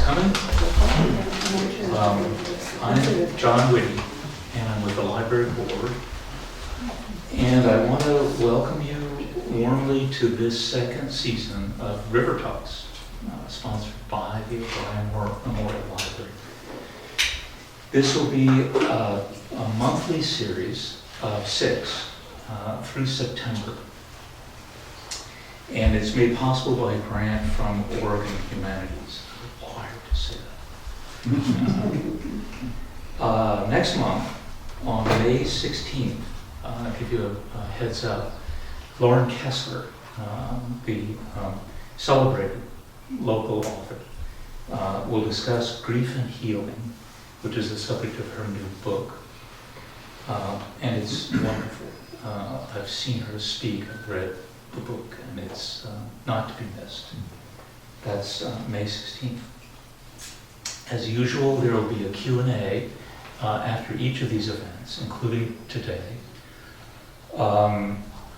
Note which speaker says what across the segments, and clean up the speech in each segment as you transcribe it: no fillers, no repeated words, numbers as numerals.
Speaker 1: coming. I'm John Whitty, and I'm with the Library Board. And I want to welcome you warmly to this second season of River Talks, sponsored by the O'Brien Memorial Library. This will be a monthly series of 6 through September. And it's made possible by a grant from Oregon Humanities. I'm required to say that. Next month, on May 16th, I'll give you a heads up, Lauren Kessler, the celebrated local author, will discuss grief and healing, which is the subject of her new book. And it's wonderful. I've seen her speak, I've read the book, and it's not to be missed. That's May 16th. As usual, there will be a Q&A after each of these events, including today.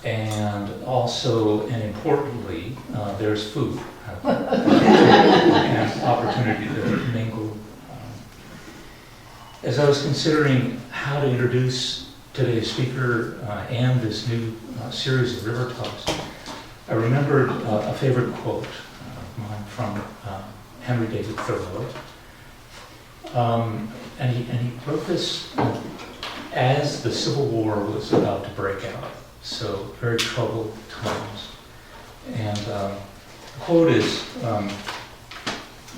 Speaker 1: And also, and importantly, there's food and opportunity to mingle. As I was considering how to introduce today's speaker and this new series of River Talks, I remembered a favorite quote of mine from Henry David Thoreau. And he wrote this as the Civil War was about to break out, so very troubled times. And the quote is,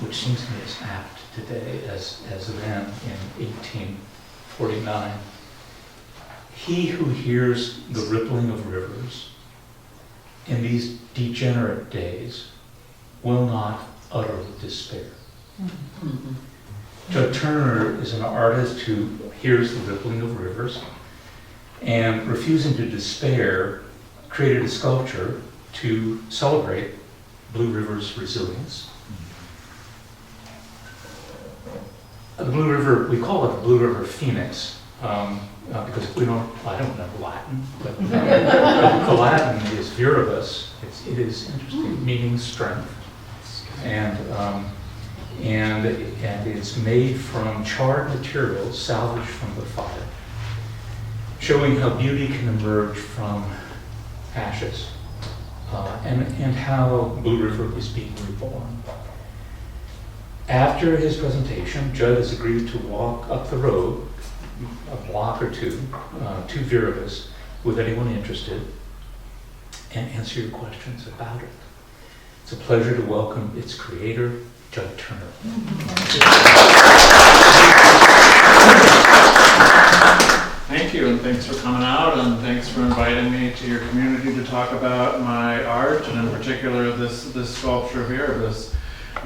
Speaker 1: which seems to me as apt today as then in 1849, "He who hears the rippling of rivers in these degenerate days will not utterly despair." Mm-hmm. Judd Turner is an artist who hears the rippling of rivers and, refusing to despair, created a sculpture to celebrate Blue River's resilience. The Blue River, we call it the Blue River Phoenix, because I don't know Latin, but the Latin is Viribus. It is interesting, meaning strength. And it's made from charred materials salvaged from the fire, showing how beauty can emerge from ashes, and how Blue River is being reborn. After his presentation, Judd has agreed to walk up the road, a block or two, to Viribus with anyone interested, and answer your questions about it. It's a pleasure to welcome its creator, Judd Turner.
Speaker 2: Thank you, and thanks for coming out, and thanks for inviting me to your community to talk about my art, and in particular this sculpture of Viribus.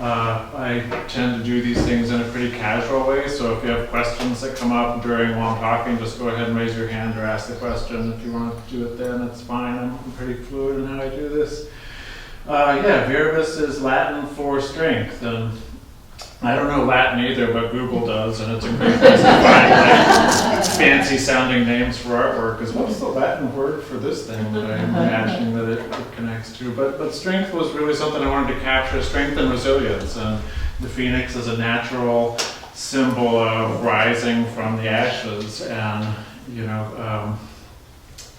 Speaker 2: I tend to do these things in a pretty casual way, so if you have questions that come up while I'm talking, just go ahead and raise your hand or ask the question. If you want to do it then, that's fine. I'm pretty fluid in how I do this. Viribus is Latin for strength, and I don't know Latin either, but Google does, and it's a great place to find fancy sounding names for artwork, because what's the Latin word for this thing that I'm imagining that it connects to? But strength was really something I wanted to capture, strength and resilience, and the phoenix is a natural symbol of rising from the ashes, and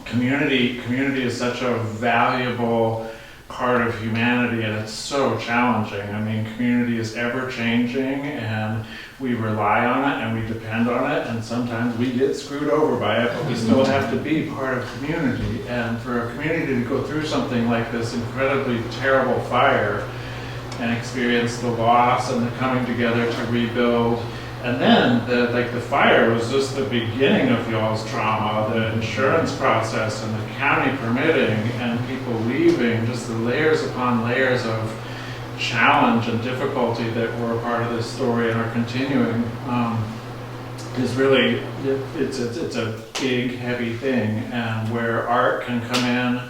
Speaker 2: community is such a valuable part of humanity, and it's so challenging. I mean, community is ever changing, and we rely on it and we depend on it, and sometimes we get screwed over by it, but we still have to be part of community. And for a community to go through something like this incredibly terrible fire and experience the loss and the coming together to rebuild, and then the fire was just the beginning of y'all's trauma, the insurance process and the county permitting and people leaving, just the layers upon layers of challenge and difficulty that were a part of this story and are continuing, is really, it's a big, heavy thing, and where art can come in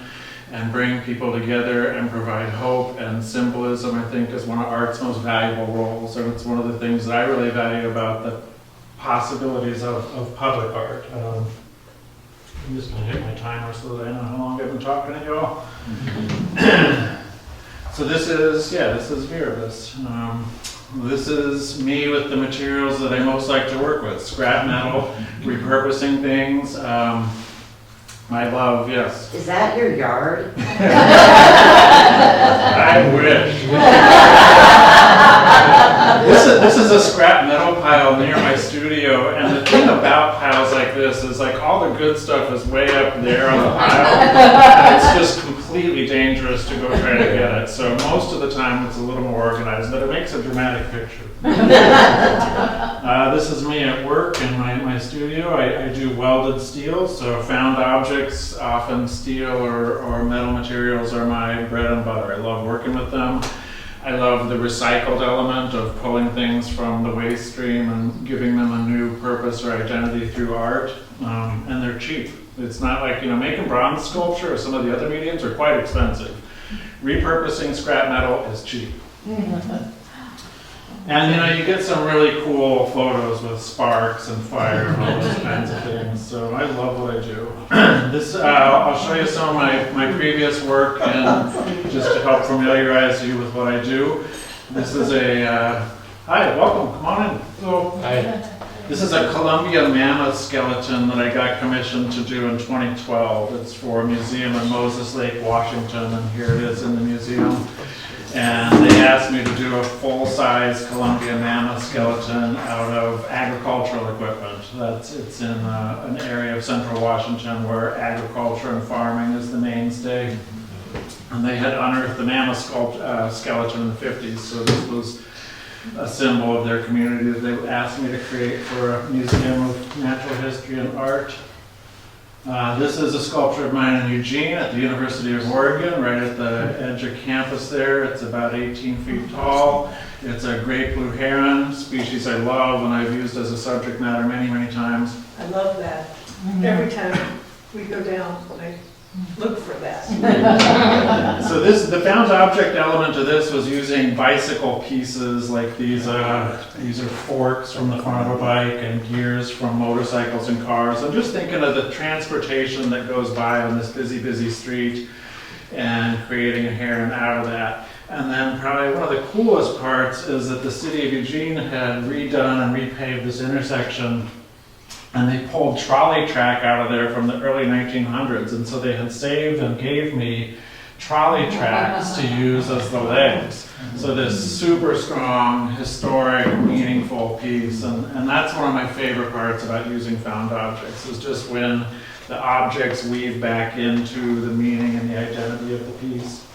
Speaker 2: and bring people together and provide hope and symbolism, I think, is one of art's most valuable roles, and it's one of the things that I really value about the possibilities of public art. I'm just going to hit my timer so that I know how long I've been talking to you all. So this is Viribus. This is me with the materials that I most like to work with. Scrap metal, repurposing things. I love, yes.
Speaker 3: Is that your yard?
Speaker 2: I wish. This is a scrap metal pile near my studio, and the thing about piles like this is like all the good stuff is way up there on the pile. It's just completely dangerous to go try to get it. So most of the time it's a little more organized, but it makes a dramatic picture. This is me at work in my studio. I do welded steel, so found objects, often steel or metal materials, are my bread and butter. I love working with them. I love the recycled element of pulling things from the waste stream and giving them a new purpose or identity through art, and they're cheap. It's not like, making bronze sculpture or some of the other mediums are quite expensive. Repurposing scrap metal is cheap. And you get some really cool photos with sparks and fire and all those kinds of things. So I love what I do. This I'll show you some of my previous work, and just to help familiarize you with what I do. This is hi, welcome, come on in. So,
Speaker 1: Hi.
Speaker 2: this is a Columbia mammoth skeleton that I got commissioned to do in 2012. It's for a museum in Moses Lake, Washington, and here it is in the museum. And they asked me to do a full-size Columbia mammoth skeleton out of agricultural equipment. It's in an area of central Washington where agriculture and farming is the mainstay. And they had unearthed the mammoth skeleton in the 50s, so this was a symbol of their community that they asked me to create for a museum of natural history and art. This is a sculpture of mine in Eugene at the University of Oregon, right at the edge of campus there. It's about 18 feet tall. It's a great blue heron, species I love and I've used as a subject matter many, many times.
Speaker 4: I love that. Every time we go down, I look for that.
Speaker 2: So the found object element of this was using bicycle pieces, like these are forks from the front of a bike and gears from motorcycles and cars. I'm just thinking of the transportation that goes by on this busy, busy street and creating a heron out of that. And then probably one of the coolest parts is that the city of Eugene had redone and repaved this intersection, and they pulled trolley track out of there from the early 1900s, and so they had saved and gave me trolley tracks to use as the legs. So this super strong, historic, meaningful piece, and that's one of my favorite parts about using found objects, is just when the objects weave back into the meaning and the identity of the piece.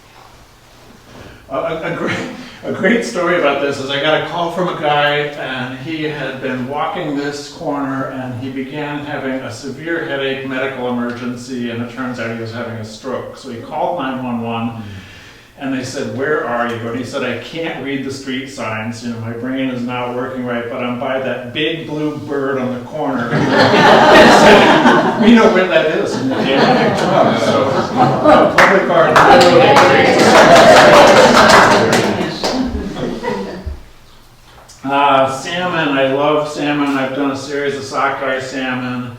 Speaker 2: A great story about this is I got a call from a guy, and he had been walking this corner and he began having a severe headache, medical emergency, and it turns out he was having a stroke. So he called 911 and they said, "Where are you?" And he said, "I can't read the street signs. My brain is not working right, but I'm by that big blue bird on the corner." He said, "We know where that is." And they gave me a big truck. So public art literally creates salmon. I love salmon. I've done a series of sockeye salmon.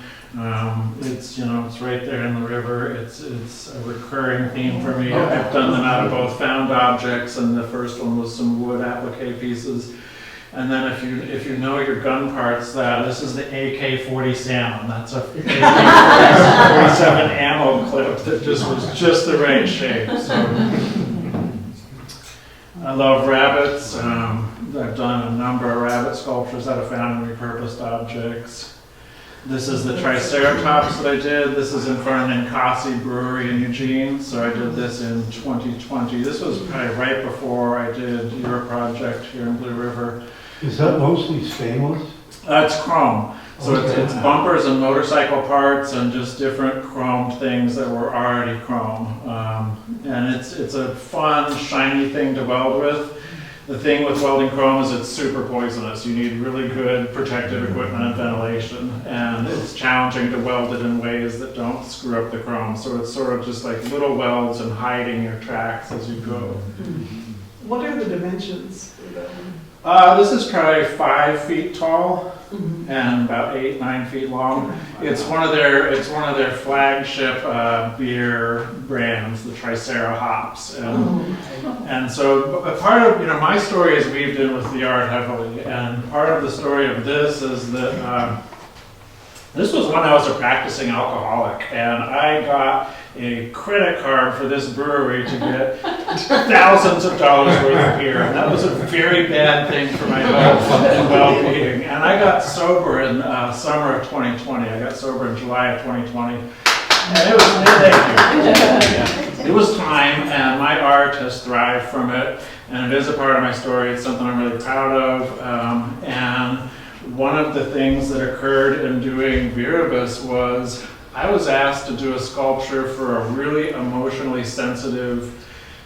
Speaker 2: It's right there in the river. It's a recurring theme for me. I've done them out of both found objects, and the first one was some wood applique pieces. And then if you know your gun parts, this is the AK-40 salmon. That's a AK-47 ammo clip that just was just the right shape. So I love rabbits. I've done a number of rabbit sculptures out of found and repurposed objects. This is the Triceratops that I did. This is in front of Ninkasi Brewery in Eugene, so I did this in 2020. This was probably right before I did your project here in Blue River.
Speaker 5: Is that mostly stainless?
Speaker 2: It's chrome. So it's bumpers and motorcycle parts and just different chromed things that were already chrome. And it's a fun, shiny thing to weld with. The thing with welding chrome is it's super poisonous. You need really good protective equipment and ventilation. And it's challenging to weld it in ways that don't screw up the chrome. So it's sort of just like little welds and hiding your tracks as you go.
Speaker 4: What are the dimensions for that one?
Speaker 2: This is probably 5 feet tall. and about 8-9 feet long. It's one of their flagship beer brands, the Tricera hops. And so a part of my story is weaved in with the art heavily, and part of the story of this is that this was when I was a practicing alcoholic, and I got a credit card for this brewery to get thousands of dollars worth of beer. And that was a very bad thing for my health and well-being. And I got sober in summer of 2020. I got sober in July of 2020. And it was time, and my art has thrived from it. And it is a part of my story. It's something I'm really proud of. And one of the things that occurred in doing Viribus was I was asked to do a sculpture for a really emotionally sensitive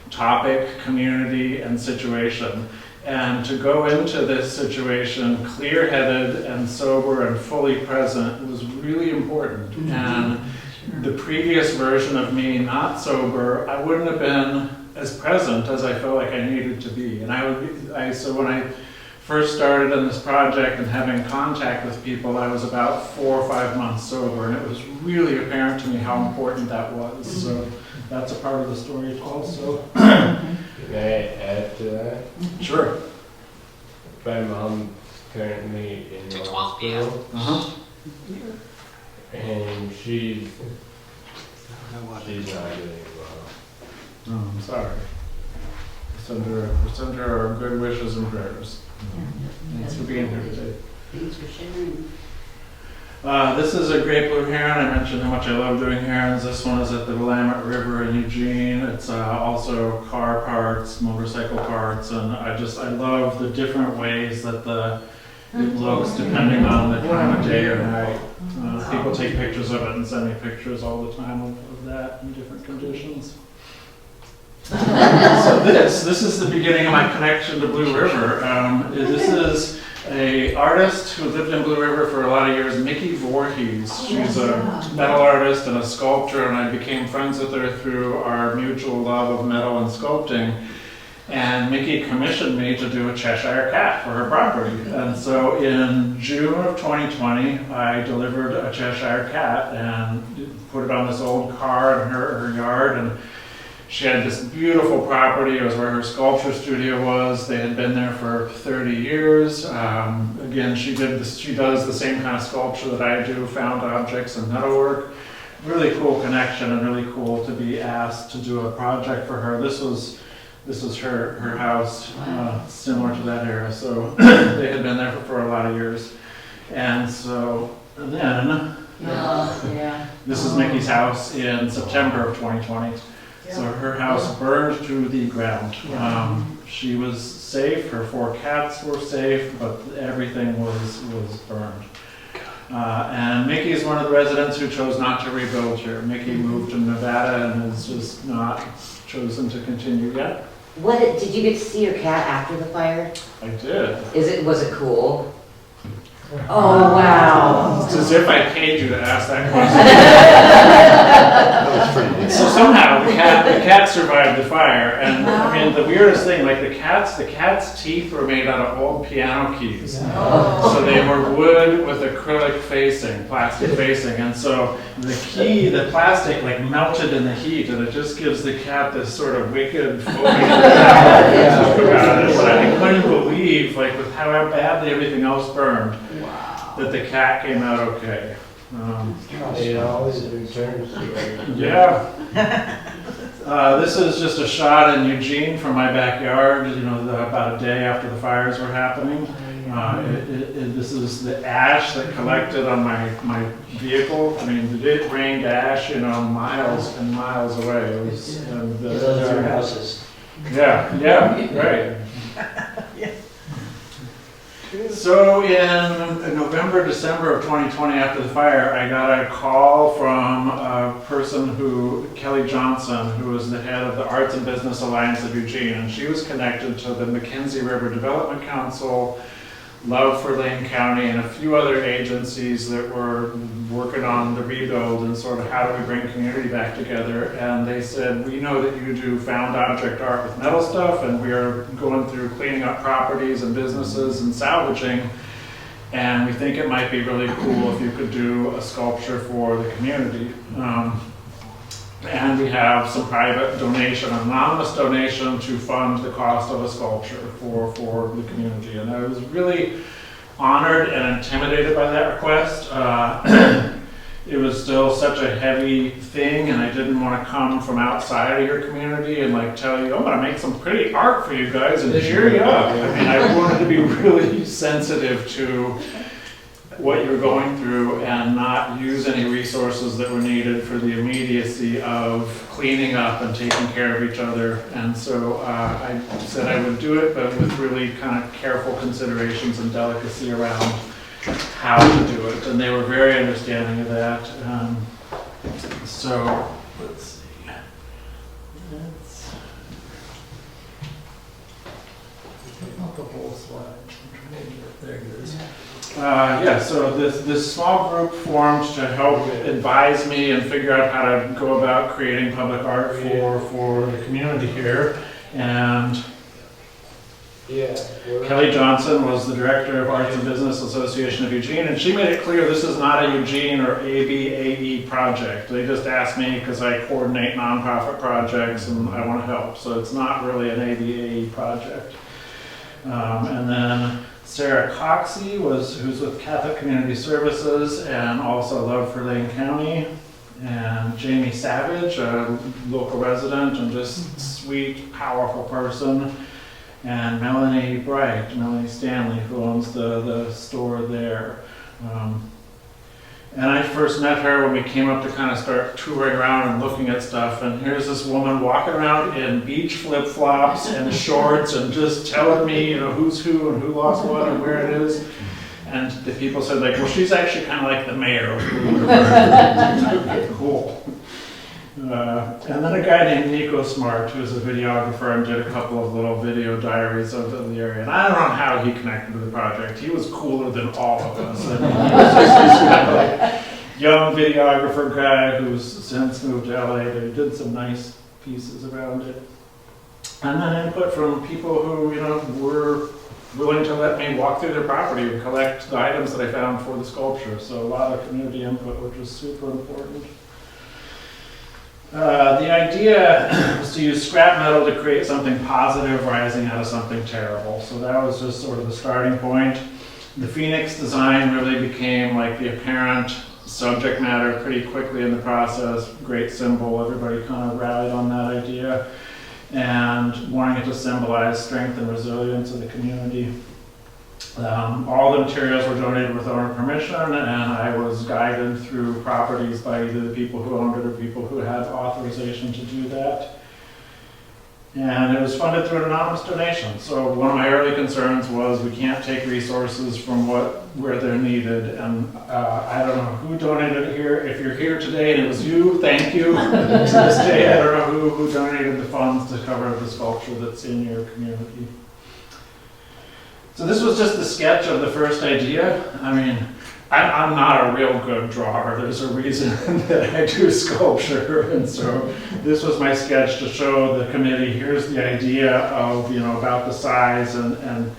Speaker 2: topic, community, and situation. And to go into this situation clear-headed and sober and fully present was really important. And the previous version of me, not sober, I wouldn't have been as present as I felt like I needed to be. And so when I first started in this project and having contact with people, I was about 4 or 5 months sober, and it was really apparent to me how important that was. So that's a part of the story also.
Speaker 3: Can I add to that?
Speaker 2: Sure.
Speaker 3: My mom's currently in the hospital, and she's not doing well.
Speaker 2: Oh, I'm sorry. Send her our good wishes and prayers. Thanks for being here today.
Speaker 6: Thanks for sharing.
Speaker 2: This is a great blue heron. I mentioned how much I love doing herons. This one is at the Willamette River in Eugene. It's also car parts, motorcycle parts, and I love the different ways that it looks depending on the time of day or night. People take pictures of it and send me pictures all the time of that in different conditions. So this is the beginning of my connection to Blue River. This is an artist who lived in Blue River for a lot of years, Mickey Voorhees. She's a metal artist and a sculptor, and I became friends with her through our mutual love of metal and sculpting. And Mickey commissioned me to do a Cheshire Cat for her property. And so in June of 2020, I delivered a Cheshire Cat and put it on this old car in her yard. And she had this beautiful property. It was where her sculpture studio was. They had been there for 30 years. Again, she does the same kind of sculpture that I do, found objects and metalwork. Really cool connection, and really cool to be asked to do a project for her. This was her house, similar to that era. So they had been there for a lot of years. And so then, this is Mickey's house in September of 2020. So her house burned to the ground. She was safe, her 4 cats were safe, but everything was burned. And Mickey is one of the residents who chose not to rebuild here. Mickey moved to Nevada and has just not chosen to continue yet.
Speaker 6: Did you get to see your cat after the fire?
Speaker 2: I did.
Speaker 6: Was it cool? Oh, wow.
Speaker 2: It's as if I paid you to ask that question. So somehow the cat survived the fire, and I mean the weirdest thing, like the cat's teeth were made out of old piano keys. So they were wood with acrylic facing, plastic facing, and so the plastic like melted in the heat, and it just gives the cat this sort of wicked foaming But I couldn't believe, like with how badly everything else burned, that the cat came out okay.
Speaker 3: It always returns to you.
Speaker 2: Yeah. This is just a shot in Eugene from my backyard, about a day after the fires were happening. This is the ash that collected on my vehicle. I mean, it rained ash, miles and miles away. It was,
Speaker 1: Those are our houses.
Speaker 2: Yeah, right. So in November, December of 2020, after the fire, I got a call from a person Kelly Johnson, who was the head of the Arts and Business Alliance of Eugene, and she was connected to the Mackenzie River Development Council, Love for Lane County, and a few other agencies that were working on the rebuild and sort of how do we bring community back together. And they said, we know that you do found object art with metal stuff, and we are going through cleaning up properties and businesses and salvaging. And we think it might be really cool if you could do a sculpture for the community. And we have some private donation, anonymous donation to fund the cost of a sculpture for the community. And I was really honored and intimidated by that request. It was still such a heavy thing, and I didn't want to come from outside of your community and like tell you, I'm gonna make some pretty art for you guys and cheer you up. I mean, I wanted to be really sensitive to what you're going through and not use any resources that were needed for the immediacy of cleaning up and taking care of each other. And so I said I would do it, but with really kind of careful considerations and delicacy around how to do it. And they were very understanding of that. So let's see.
Speaker 1: Not the whole slide. I'm trying to get it. There it is.
Speaker 2: Yeah, so this small group formed to help advise me and figure out how to go about creating public art for the community here. And
Speaker 3: Yeah.
Speaker 2: Kelly Johnson was the director of Arts and Business Association of Eugene, and she made it clear this is not a Eugene or ABAE project. They just asked me because I coordinate nonprofit projects and I want to help, so it's not really an ABAE project. And then Sarah Coxey who's with Catholic Community Services and also Love for Lane County. And Jamie Savage, a local resident and just sweet, powerful person. And Melanie Stanley, who owns the store there. And I first met her when we came up to kind of start touring around and looking at stuff, and here's this woman walking around in beach flip-flops and shorts and just telling me, you know, who's who and who lost what and where it is. And the people said, like, well, she's actually kind of like the mayor of Blue. Cool. And then a guy named Nico Smart, who's a videographer and did a couple of little video diaries of the area. And I don't know how he connected to the project. He was cooler than all of us. And he was just this kind of like young videographer guy who's since moved to LA, but he did some nice pieces around it. And then input from people who, you know, were willing to let me walk through their property and collect the items that I found for the sculpture. So a lot of community input, which was super important. The idea was to use scrap metal to create something positive rising out of something terrible. So that was just sort of the starting point. The Phoenix design really became like the apparent subject matter pretty quickly in the process. Great symbol, everybody kind of rallied on that idea. And wanting it to symbolize strength and resilience of the community. All the materials were donated with owner permission, and I was guided through properties by either the people who owned it or people who had authorization to do that. And it was funded through an anonymous donation. So one of my early concerns was we can't take resources from where they're needed. And I don't know who donated it here. If you're here today and it was you, thank you. To this day, I don't know who donated the funds to cover the sculpture that's in your community. So this was just the sketch of the first idea. I mean, I'm not a real good drawer. There's a reason that I do sculpture. And so this was my sketch to show the committee, here's the idea of, you know, about the size and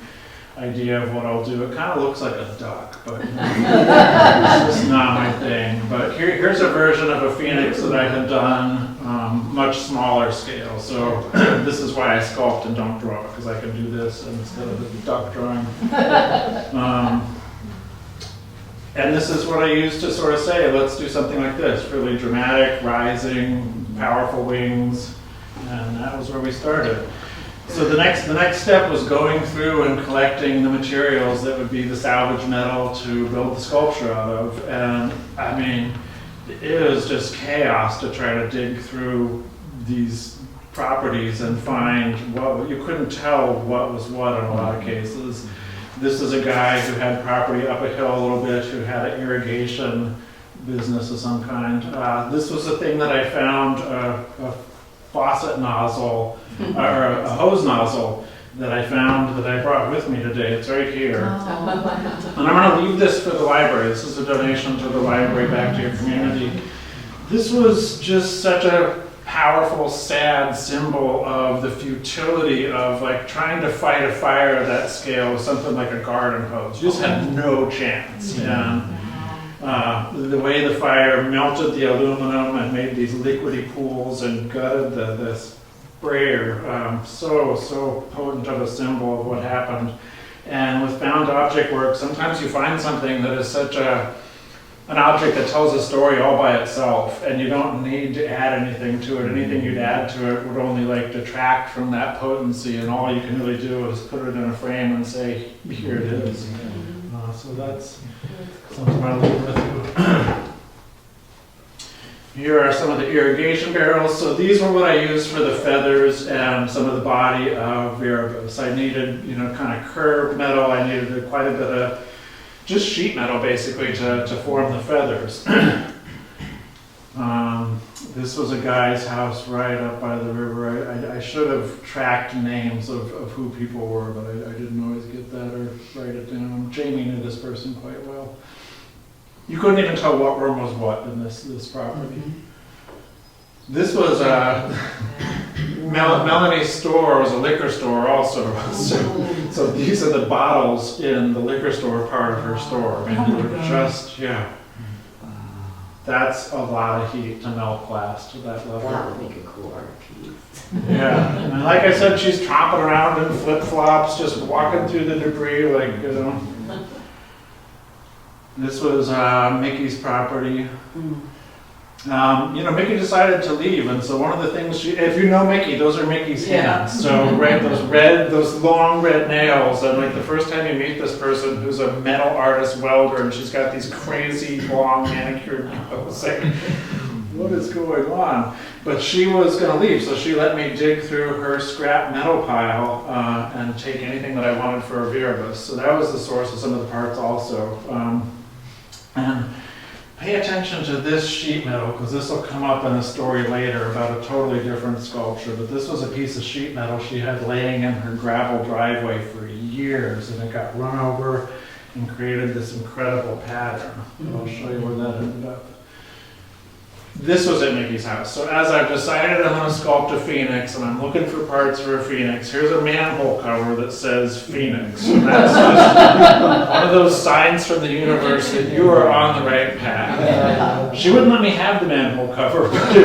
Speaker 2: idea of what I'll do. It kind of looks like a duck, but you know, it's just not my thing. But here's a version of a phoenix that I had done, much smaller scale. So this is why I sculpt and don't draw, because I can do this instead of the duck drawing. And this is what I used to sort of say, let's do something like this, really dramatic, rising, powerful wings, and that was where we started. So the next step was going through and collecting the materials that would be the salvaged metal to build the sculpture out of. And I mean, it was just chaos to try to dig through these properties and find what you couldn't tell what was what in a lot of cases. This is a guy who had property up a hill a little bit, who had an irrigation business of some kind. This was a thing that I found, a faucet nozzle, or a hose nozzle that I found that I brought with me today. It's right here.
Speaker 4: Oh.
Speaker 2: And I'm going to leave this for the library. This is a donation to the library back to your community. This was just such a powerful, sad symbol of the futility of like trying to fight a fire at that scale with something like a garden hose. You just had no chance. And the way the fire melted the aluminum and made these liquidy pools and gutted the sprayer, so potent of a symbol of what happened. And with found object work, sometimes you find something that is such an object that tells a story all by itself, and you don't need to add anything to it. Anything you'd add to it would only like detract from that potency, and all you can really do is put it in a frame and say, here it is. So that's something I'll leave with you. Here are some of the irrigation barrels. So these were what I used for the feathers and some of the body of Viribus. I needed, kind of curved metal. I needed quite a bit of just sheet metal basically to form the feathers. This was a guy's house right up by the river. I should have tracked names of who people were, but I didn't always get that or write it down. Jamie knew this person quite well. You couldn't even tell what room was what in this property. This was Melanie's store was a liquor store also. So these are the bottles in the liquor store part of her store. I mean, they were just, that's a lot of heat to melt glass to that level.
Speaker 6: That would make a cool art piece.
Speaker 2: Yeah, and like I said, she's tromping around in flip-flops, just walking through the debris This was Mickey's property. Mickey decided to leave, and so one of the things if you know Mickey, those are Mickey's hands. So those long red nails, and like the first time you meet this person who's a metal artist welder, and she's got these crazy long manicured nails, like, what is going on? But she was going to leave, so she let me dig through her scrap metal pile and take anything that I wanted for a Viribus. So that was the source of some of the parts also. And pay attention to this sheet metal, because this will come up in a story later about a totally different sculpture. But this was a piece of sheet metal she had laying in her gravel driveway for years, and it got run over and created this incredible pattern. I'll show you where that ended up. This was at Mickey's house. So as I've decided I'm going to sculpt a phoenix, and I'm looking for parts for a phoenix, here's a manhole cover that says Phoenix. And that's just one of those signs from the universe that you are on the right path. She wouldn't let me have the manhole cover, but it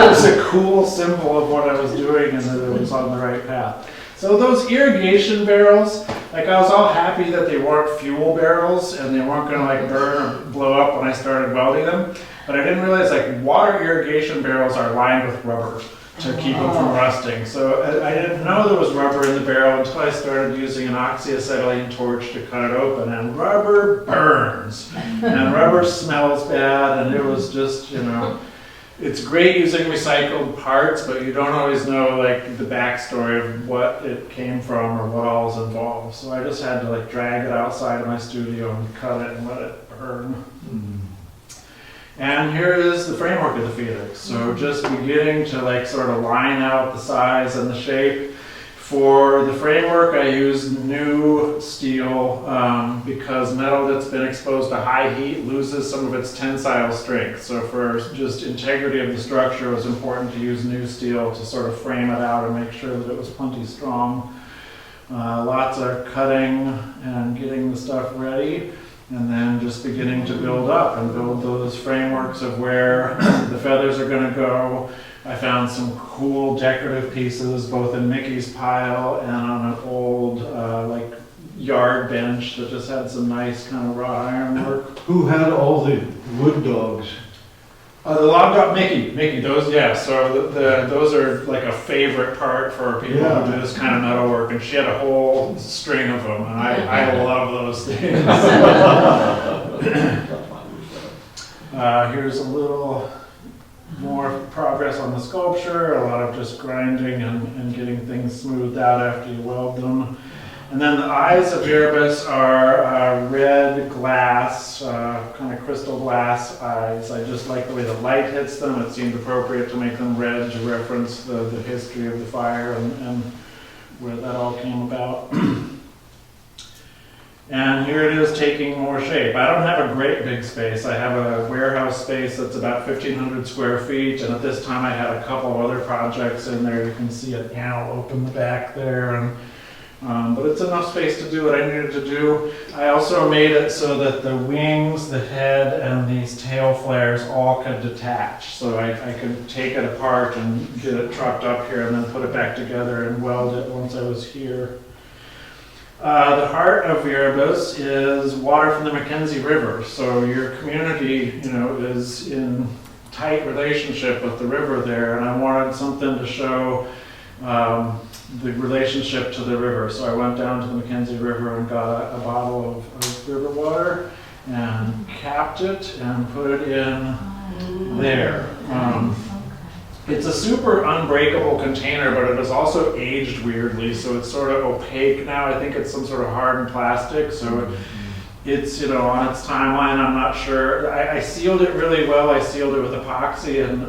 Speaker 2: was a cool symbol of what I was doing and that it was on the right path. So those irrigation barrels, like I was all happy that they weren't fuel barrels and they weren't going to like burn or blow up when I started welding them. But I didn't realize like water irrigation barrels are lined with rubber to keep them from rusting. So I didn't know there was rubber in the barrel until I started using an oxyacetylene torch to cut it open, and rubber burns and rubber smells bad, and it was just, it's great using recycled parts, but you don't always know like the backstory of what it came from or what all is involved. So I just had to like drag it outside of my studio and cut it and let it burn. And here is the framework of the Phoenix. So just beginning to like sort of line out the size and the shape. For the framework, I used new steel because metal that's been exposed to high heat loses some of its tensile strength. So for just integrity of the structure, it was important to use new steel to sort of frame it out and make sure that it was plenty strong. Lots of cutting and getting the stuff ready, and then just beginning to build up and build those frameworks of where the feathers are going to go. I found some cool decorative pieces both in Mickey's pile and on an old like yard bench that just had some nice kind of wrought iron work.
Speaker 5: Who had all the wood dogs?
Speaker 2: The log dog, Mickey, those, yeah, so those are like a favorite part for people who do this kind of metal work, and she had a whole string of them, and I love those things. Here's a little more progress on the sculpture, a lot of just grinding and getting things smoothed out after you weld them. And then the eyes of Viribus are red glass, kind of crystal glass eyes. I just like the way the light hits them. It seemed appropriate to make them red to reference the history of the fire and where that all came about. And here it is taking more shape. I don't have a great big space. I have a warehouse space that's about 1,500 square feet, and at this time I had a couple of other projects in there. You can see a antelope in the back there, and but it's enough space to do what I needed to do. I also made it so that the wings, the head, and these tail flares all could detach. So I could take it apart and get it trucked up here and then put it back together and weld it once I was here. The heart of Viribus is water from the Mackenzie River. So your community, is in tight relationship with the river there, and I wanted something to show the relationship to the river. So I went down to the Mackenzie River and got a bottle of river water and capped it and put it in there. It's a super unbreakable container, but it is also aged weirdly, so it's sort of opaque now. I think it's some sort of hardened plastic, so it's, on its timeline, I'm not sure. I sealed it really well. I sealed it with epoxy, and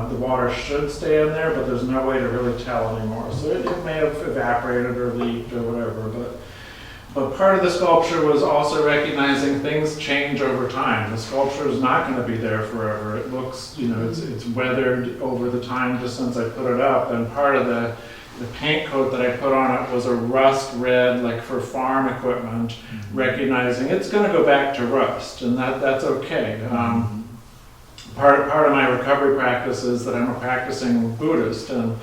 Speaker 2: the water should stay in there, but there's no way to really tell anymore. So it may have evaporated or leaked or whatever, but part of the sculpture was also recognizing things change over time. The sculpture is not going to be there forever. It looks, it's weathered over the time just since I put it up, and part of the paint coat that I put on it was a rust red, like for farm equipment, recognizing it's going to go back to rust, and that's okay. Part of my recovery practice is that I'm a practicing Buddhist, and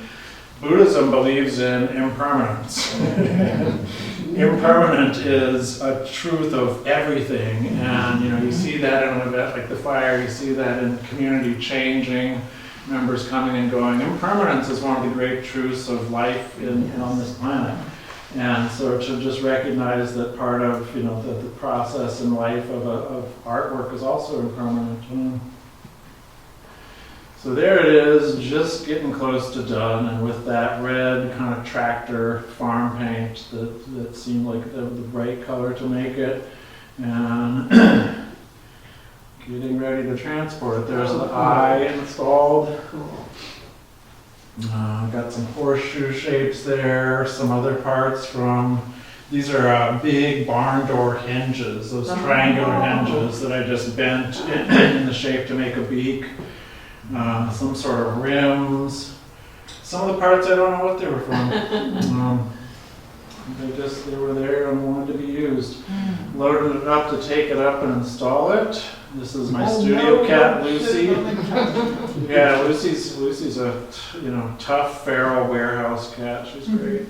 Speaker 2: Buddhism believes in impermanence. Impermanent is a truth of everything, and you see that in an event like the fire, you see that in community changing, members coming and going. Impermanence is one of the great truths of life on this planet. And so to just recognize that part of the process in life of artwork is also impermanent. So there it is, just getting close to done, and with that red kind of tractor farm paint that seemed like the right color to make it, and getting ready to transport it. There's the eye installed. Got some horseshoe shapes there, some other parts from, these are big barn door hinges, those triangular hinges that I just bent in the shape to make a beak. Some sort of rims. Some of the parts I don't know what they were from. They were there and wanted to be used. Loaded it up to take it up and install it. This is my studio cat, Lucy. Yeah, Lucy's a tough feral warehouse cat. She's great.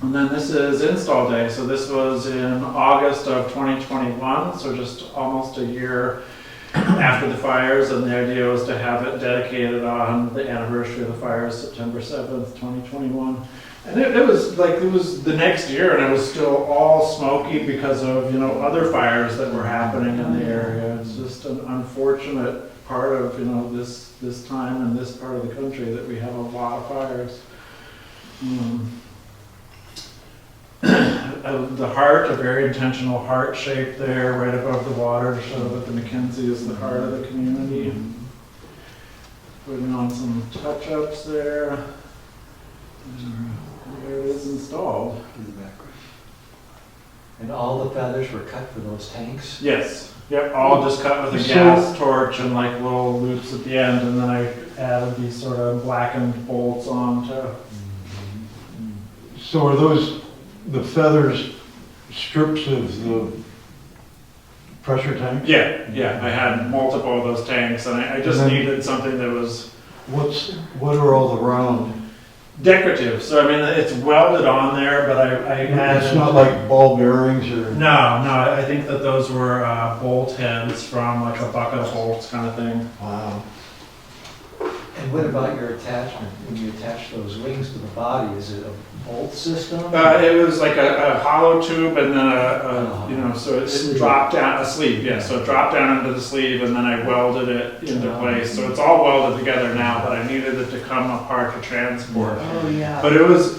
Speaker 2: And then this is install day. So this was in August of 2021. So just almost a year after the fires, and the idea was to have it dedicated on the anniversary of the fires, September 7th, 2021. And it was the next year, and it was still all smoky because of other fires that were happening in the area. It's just an unfortunate part of this time in this part of the country that we have a lot of fires. The heart, a very intentional heart shape there, right above the water, to show that the Mackenzie is the heart of the community. Putting on some touch-ups there. There it is installed.
Speaker 7: In the background. And all the feathers were cut for those tanks?
Speaker 2: Yes. Yep, all just cut with a gas torch and like little loops at the end, and then I added these sort of blackened bolts on to.
Speaker 5: So are those the feathers strips of the pressure tanks?
Speaker 2: Yeah, I had multiple of those tanks, and I just needed something that was
Speaker 5: What are all the round?
Speaker 2: decorative. So I mean, it's welded on there, but I added.
Speaker 5: It's not like ball bearings or.
Speaker 2: No, I think that those were bolt heads from like a bucket of bolts kind of thing.
Speaker 5: Wow.
Speaker 7: And what about your attachment? When you attach those wings to the body, is it a bolt system?
Speaker 2: It was like a hollow tube, and then so it dropped down a sleeve. Yeah, so it dropped down into the sleeve, and then I welded it into place. So it's all welded together now, but I needed it to come apart to transport.
Speaker 4: Oh, yeah.
Speaker 2: But it was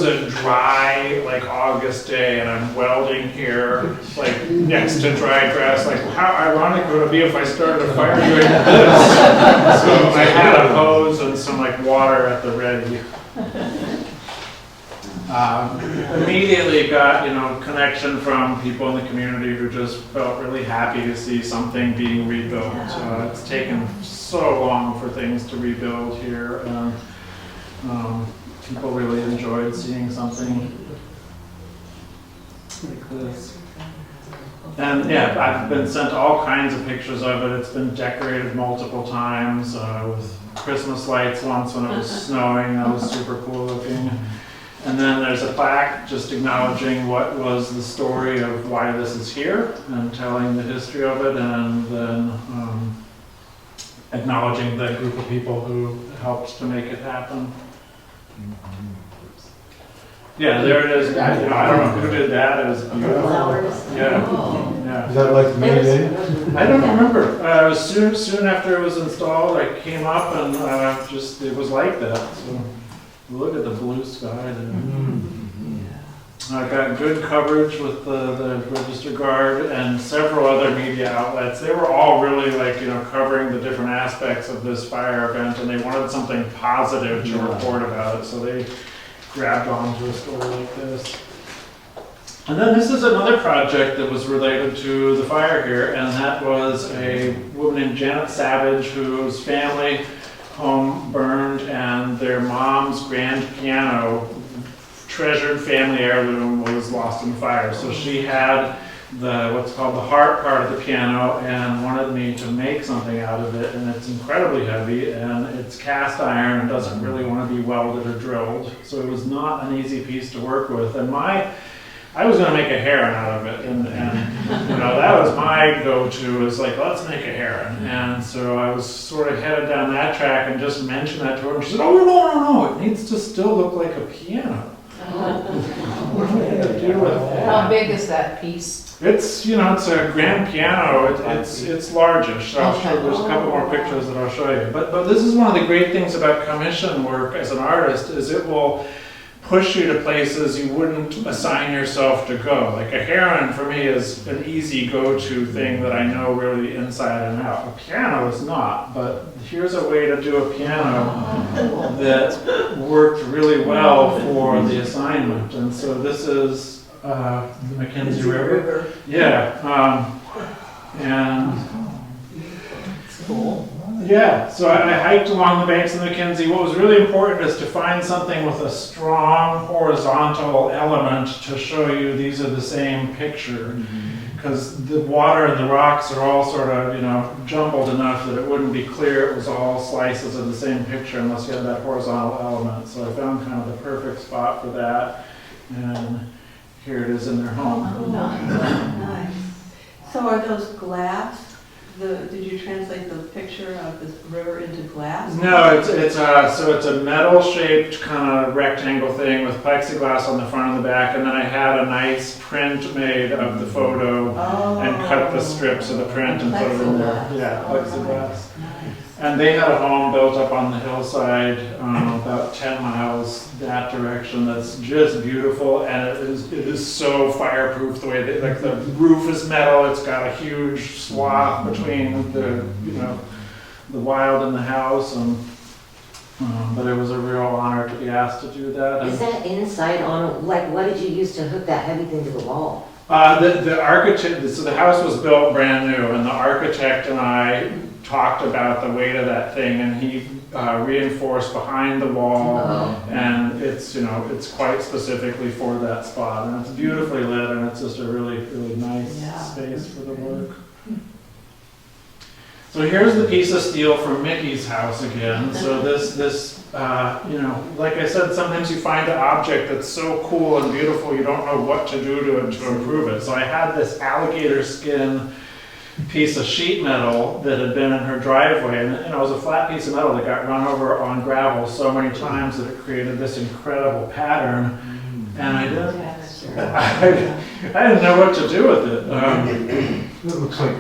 Speaker 2: a dry, like August day, and I'm welding here, like next to dry grass. Like, how ironic would it be if I started a fire doing this? So I had a hose and some like water at the ready. Immediately got, connection from people in the community who just felt really happy to see something being rebuilt. It's taken so long for things to rebuild here, and people really enjoyed seeing something like this. And yeah, I've been sent all kinds of pictures of it. It's been decorated multiple times with Christmas lights once when it was snowing. That was super cool looking. And then there's a plaque just acknowledging what was the story of why this is here and telling the history of it, and then acknowledging the group of people who helped to make it happen. Yeah, there it is. I don't know who did that. It was beautiful.
Speaker 6: Flowers.
Speaker 2: Yeah.
Speaker 5: Is that like May Day?
Speaker 2: I don't remember. It was soon after it was installed. I came up and it was like that. So look at the blue sky there. I got good coverage with the Register Guard and several other media outlets. They were all really covering the different aspects of this fire event, and they wanted something positive to report about it. So they grabbed onto a story like this. And then this is another project that was related to the fire here, and that was a woman named Janet Savage whose family home burned, and their mom's grand piano, treasured family heirloom, was lost in the fire. So she had what's called the heart part of the piano and wanted me to make something out of it, and it's incredibly heavy and it's cast iron and doesn't really want to be welded or drilled, so it was not an easy piece to work with. And I was going to make a heron out of it, and that was my go-to, is let's make a heron. And so I was sort of headed down that track and just mentioned that to her, and she said, oh, no, it needs to still look like a piano. What am I going to do with that?
Speaker 8: How big is that piece?
Speaker 2: It's it's a grand piano. It's largish. So there's a couple more pictures that I'll show you. But this is one of the great things about commission work as an artist, is it will push you to places you wouldn't assign yourself to go. Like a heron for me is an easy go-to thing that I know really inside and out. A piano is not, but here's a way to do a piano that worked really well for the assignment. And so this is the Mackenzie River. Yeah,
Speaker 8: It's cool.
Speaker 2: yeah, so I hiked along the banks of the Mackenzie. What was really important is to find something with a strong horizontal element to show you these are the same picture. Because the water and the rocks are all sort of, jumbled enough that it wouldn't be clear it was all slices of the same picture unless you had that horizontal element. So I found kind of the perfect spot for that. And here it is in their home.
Speaker 6: Nice. So are those glass? Did you translate the picture of the river into glass?
Speaker 2: No, it's a metal-shaped kind of rectangle thing with plexiglass on the front and the back, and then I had a nice print made of the photo and cut the strips of the print and put it in there. Yeah, plexiglass. And they had a home built up on the hillside, about 10 miles that direction. That's just beautiful, and it is so fireproof. The way the roof is metal. It's got a huge swath between the wild and the house, and but it was a real honor to be asked to do that.
Speaker 6: Is that inside on, what did you use to hook that heavy thing to the wall?
Speaker 2: The architect. So the house was built brand new, and the architect and I talked about the weight of that thing, and he reinforced behind the wall, and it's quite specifically for that spot, and it's beautifully lit, and it's just a really, really nice space for the work. So here's the piece of steel from Mickey's house again. So this like I said, sometimes you find an object that's so cool and beautiful you don't know what to do to it to improve it. So I had this alligator skin piece of sheet metal that had been in her driveway, and it was a flat piece of metal that got run over on gravel so many times that it created this incredible pattern, and I didn't know what to do with it.
Speaker 5: It looks like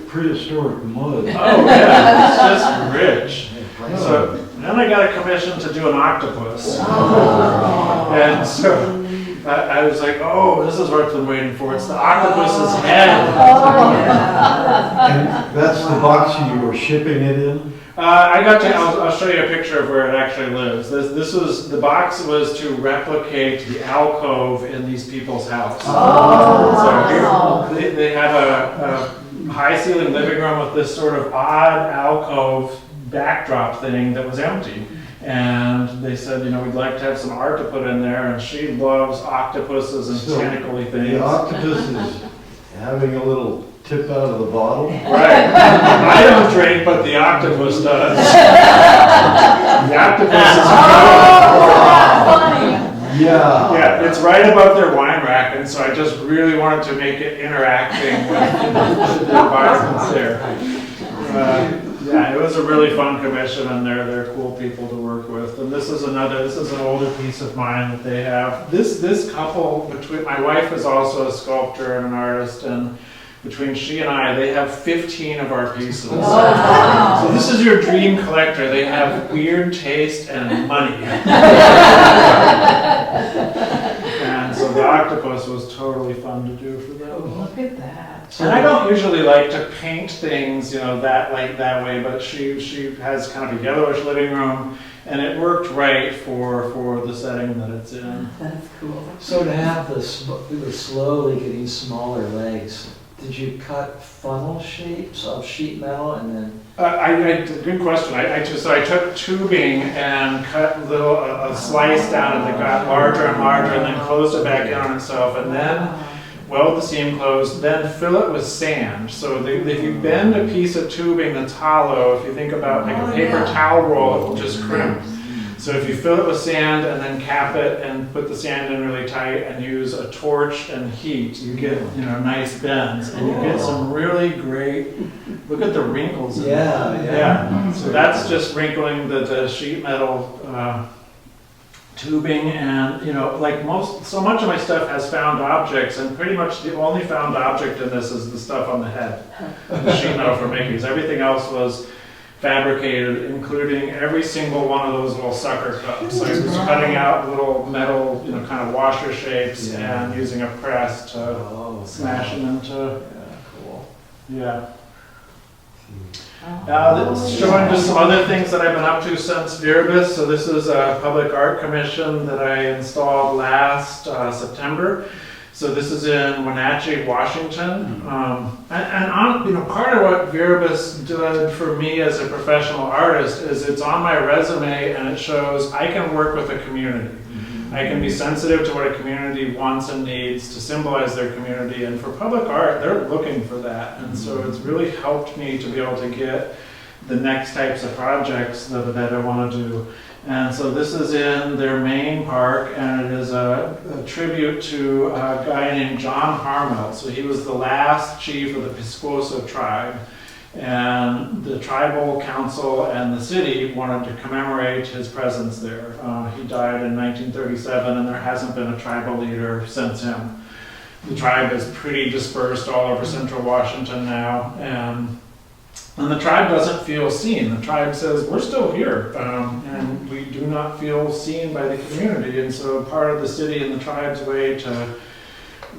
Speaker 5: prehistoric mud.
Speaker 2: Oh yeah, it's just rich. So then I got a commission to do an octopus, and so I was like, oh, this is what I've been waiting for. It's the octopus's head.
Speaker 5: And that's the box you were shipping it in?
Speaker 2: I'll show you a picture of where it actually lives. The box was to replicate the alcove in these people's house.
Speaker 8: Oh.
Speaker 2: So here, they have a high ceiling living room with this sort of odd alcove backdrop thing that was empty. And they said, we'd like to have some art to put in there, and she loves octopuses and
Speaker 5: So,
Speaker 2: tentacly things.
Speaker 5: The octopus is having a little tip out of the bottle.
Speaker 2: Right. I don't drink, but the octopus does. The octopus is
Speaker 5: Yeah.
Speaker 2: yeah, it's right above their wine rack, and so I just really wanted to make it interacting with the environments there. Yeah, it was a really fun commission, and they're cool people to work with. And this is an older piece of mine that they have. This couple, my wife is also a sculptor and an artist, and between she and I, they have 15 of our pieces.
Speaker 8: Oh, wow.
Speaker 2: So this is your dream collector. They have weird taste and money. And so the octopus was totally fun to do for them.
Speaker 8: Look at that.
Speaker 2: And I don't usually like to paint things, that way, but she has kind of a yellowish living room, and it worked right for the setting that it's in.
Speaker 6: That's cool.
Speaker 7: So to have the slowly getting smaller legs, did you cut funnel shapes of sheet metal and then?
Speaker 2: Good question. I took tubing and cut a slice down, and it got larger and larger, and then closed it back in on itself, and then weld the seam closed, then fill it with sand. So if you bend a piece of tubing that's hollow, if you think about like a paper towel roll, it will just crimp. So if you fill it with sand and then cap it and put the sand in really tight and use a torch and heat, you get nice bends, and you get some really great. Look at the wrinkles. Yeah. So that's just wrinkling the sheet metal tubing, and so much of my stuff has found objects, and pretty much the only found object in this is the stuff on the head, the sheet metal for Mickey's. Everything else was fabricated, including every single one of those little sucker cups. I was cutting out little metal, kind of washer shapes, and using a press to smash them into.
Speaker 7: Cool.
Speaker 2: Yeah. This is showing just some other things that I've been up to since Viribus. So this is a public art commission that I installed last September. So this is in Wenatchee, Washington. Part of what Viribus did for me as a professional artist is it's on my resume, and it shows I can work with a community. I can be sensitive to what a community wants and needs to symbolize their community, and for public art, they're looking for that. And so it's really helped me to be able to get the next types of projects that I want to do. And so this is in their main park, and it is a tribute to a guy named John Harmel. So he was the last chief of the Piscoso tribe. And the tribal council and the city wanted to commemorate his presence there. He died in 1937, and there hasn't been a tribal leader since him. The tribe is pretty dispersed all over central Washington now, and the tribe doesn't feel seen. The tribe says, we're still here, and we do not feel seen by the community. And so part of the city and the tribe's way to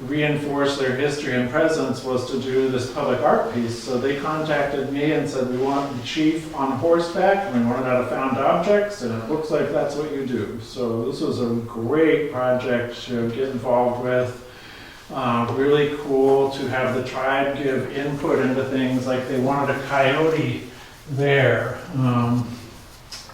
Speaker 2: reinforce their history and presence was to do this public art piece. So they contacted me and said, we want the chief on horseback, and we want it out of found objects, and it looks like that's what you do. So this was a great project to get involved with. Really cool to have the tribe give input into things, like they wanted a coyote there.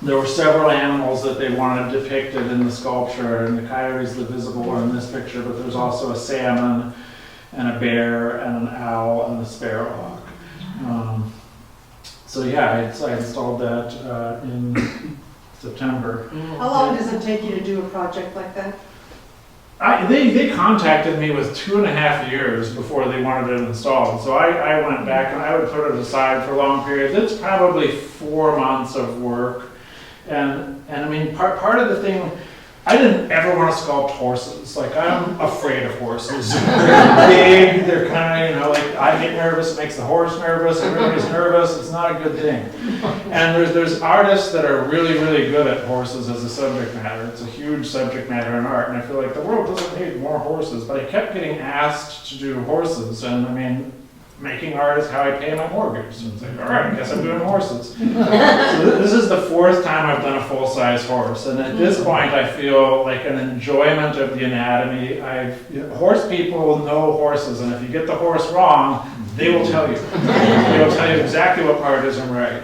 Speaker 2: There were several animals that they wanted depicted in the sculpture, and the coyote is the visible one in this picture, but there's also a salmon and a bear and an owl and a sparrowhawk. So yeah, I installed that in September.
Speaker 4: How long does it take you to do a project like that?
Speaker 2: They contacted me with 2.5 years before they wanted it installed. So I went back and I would put it aside for long periods. It's probably 4 months of work. And I mean, part of the thing, I didn't ever want to sculpt horses. Like, I'm afraid of horses. They're big, they're kind of, like, I get nervous, it makes the horse nervous, everybody's nervous, it's not a good thing. And there's artists that are really, really good at horses as a subject matter. It's a huge subject matter in art, and I feel like the world doesn't need more horses, but I kept getting asked to do horses, and I mean, making art is how I pay my mortgage. So it's like, all right, I guess I'm doing horses. So this is the fourth time I've done a full-size horse, and at this point I feel like an enjoyment of the anatomy. Horse people know horses, and if you get the horse wrong, they will tell you. They will tell you exactly what part isn't right.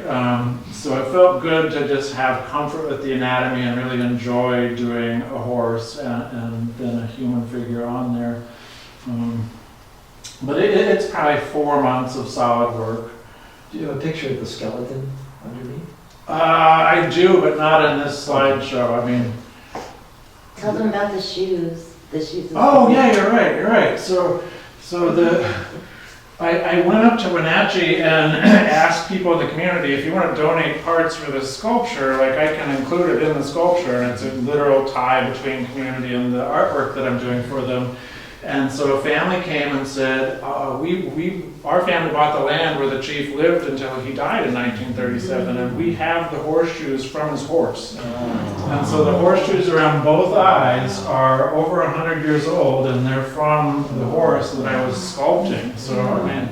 Speaker 2: So it felt good to just have comfort with the anatomy and really enjoy doing a horse and then a human figure on there. But it's probably 4 months of solid work.
Speaker 7: Do you have a picture of the skeleton underneath?
Speaker 2: I do, but not in this slideshow. I mean,
Speaker 8: Tell them about the shoes. The shoes.
Speaker 2: oh yeah, you're right. So I went up to Wenatchee and asked people in the community, if you want to donate parts for this sculpture, like I can include it in the sculpture, and it's a literal tie between community and the artwork that I'm doing for them. And so a family came and said, our family bought the land where the chief lived until he died in 1937, and we have the horseshoes from his horse. And so the horseshoes around both eyes are over 100 years old, and they're from the horse that I was sculpting. So, I mean,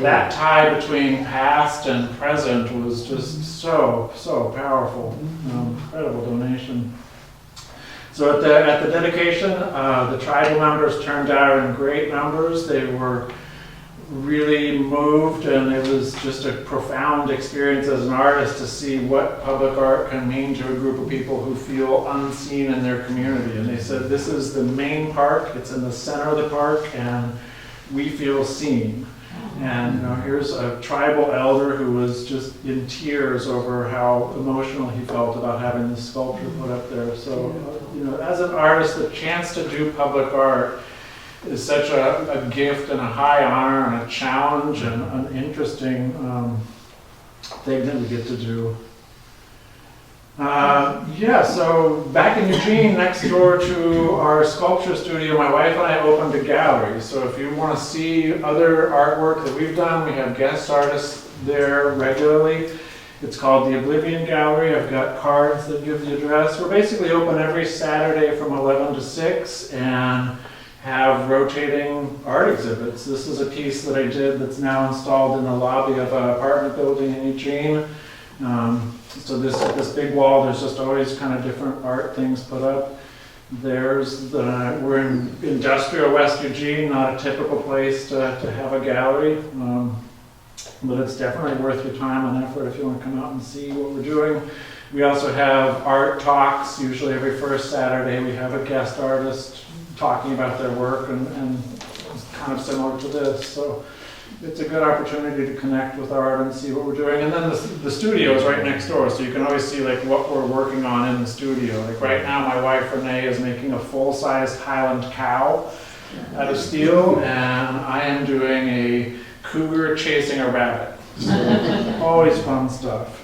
Speaker 2: that tie between past and present was just so powerful. Incredible donation. So at the dedication, the tribal members turned out in great numbers. They were really moved, and it was just a profound experience as an artist to see what public art can mean to a group of people who feel unseen in their community. And they said, this is the main park, it's in the center of the park, and we feel seen. And here's a tribal elder who was just in tears over how emotional he felt about having this sculpture put up there. So, as an artist, the chance to do public art is such a gift and a high honor and a challenge and an interesting thing that we get to do. So back in Eugene, next door to our sculpture studio, my wife and I opened a gallery. So if you want to see other artwork that we've done, we have guest artists there regularly. It's called the Oblivion Gallery. I've got cards that give the address. We're basically open every Saturday from 11 to 6 and have rotating art exhibits. This is a piece that I did that's now installed in the lobby of an apartment building in Eugene. So this big wall, there's just always kind of different art things put up. We're in industrial West Eugene, not a typical place to have a gallery, but it's definitely worth your time and effort if you want to come out and see what we're doing. We also have art talks, usually every first Saturday. We have a guest artist talking about their work, and it's kind of similar to this. So it's a good opportunity to connect with art and see what we're doing. And then the studio is right next door, so you can always see like what we're working on in the studio. Like right now, my wife Renee is making a full-sized Highland cow out of steel, and I am doing a cougar chasing a rabbit. So always fun stuff.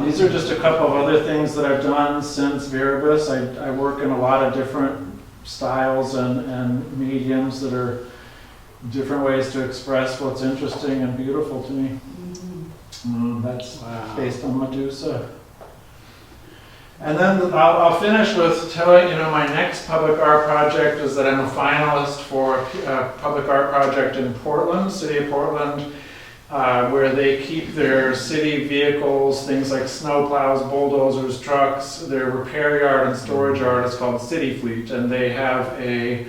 Speaker 2: These are just a couple of other things that I've done since Viribus. I work in a lot of different styles and mediums that are different ways to express what's interesting and beautiful to me. That's based on Medusa. And then I'll finish with telling my next public art project is that I'm a finalist for a public art project in Portland, city of Portland, where they keep their city vehicles, things like snowplows, bulldozers, trucks, their repair yard and storage yard is called City Fleet, and they have a